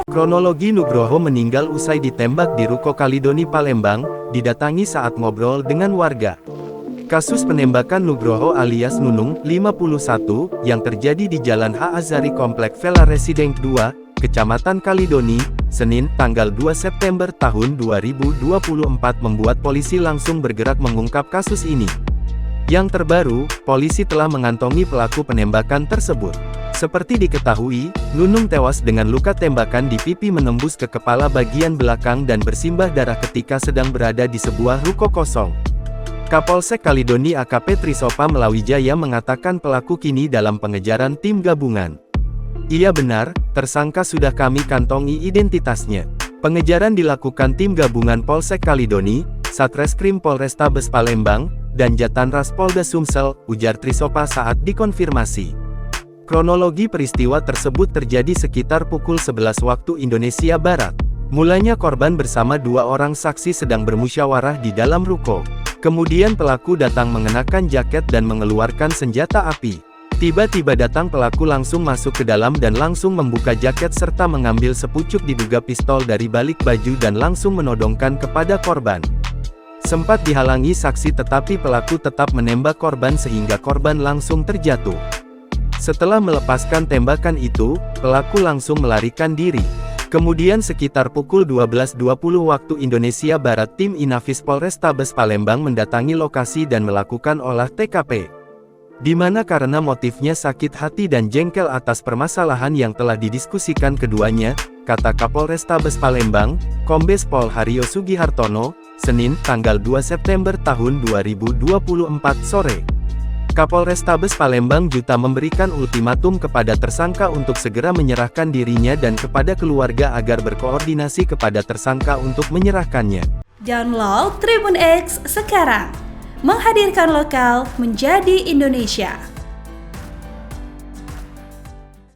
Kronologi Nugroho meninggal usai ditembak di Ruko Kalidoni Palembang, didatangi saat ngobrol dengan warga. Kasus penembakan Nugroho alias Nunung, 51, yang terjadi di Jalan H. Azhari Komplek Villa Residence 2, Kecamatan Kalidoni, Senin, tanggal 2 September tahun 2024 membuat polisi langsung bergerak mengungkap kasus ini. Yang terbaru, polisi telah mengantongi pelaku penembakan tersebut. Seperti diketahui, Nunung tewas dengan luka tembakan di pipi menembus ke kepala bagian belakang dan bersimbah darah ketika sedang berada di sebuah ruko kosong. Kapolsek Kalidoni AKP Trisopa Melawijaya mengatakan pelaku kini dalam pengejaran tim gabungan. Iya benar, tersangka sudah kami kantongi identitasnya. Pengejaran dilakukan tim gabungan Polsek Kalidoni, Satreskrim Polrestabes Palembang, dan Jatanras Polda Sumsel, ujar Trisopa saat dikonfirmasi. Kronologi peristiwa tersebut terjadi sekitar pukul 11 waktu Indonesia Barat. Mulanya korban bersama dua orang saksi sedang bermusyawarah di dalam ruko. Kemudian pelaku datang mengenakan jaket dan mengeluarkan senjata api. Tiba-tiba datang pelaku langsung masuk ke dalam dan langsung membuka jaket serta mengambil sepucuk diduga pistol dari balik baju dan langsung menodongkan kepada korban. Sempat dihalangi saksi tetapi pelaku tetap menembak korban sehingga korban langsung terjatuh. Setelah melepaskan tembakan itu, pelaku langsung melarikan diri. Kemudian sekitar pukul 12.20 waktu Indonesia Barat tim Inafis Polrestabes Palembang mendatangi lokasi dan melakukan olah TKP. Di mana karena motifnya sakit hati dan jengkel atas permasalahan yang telah didiskusikan keduanya, kata Kapolrestabes Palembang, Kombes Pol Haryo Sugihartono, Senin, tanggal 2 September tahun 2024 sore. Kapolrestabes Palembang juga memberikan ultimatum kepada tersangka untuk segera menyerahkan dirinya dan kepada keluarga agar berkoordinasi kepada tersangka untuk menyerahkannya. Download Tribun X sekarang, menghadirkan lokal menjadi Indonesia.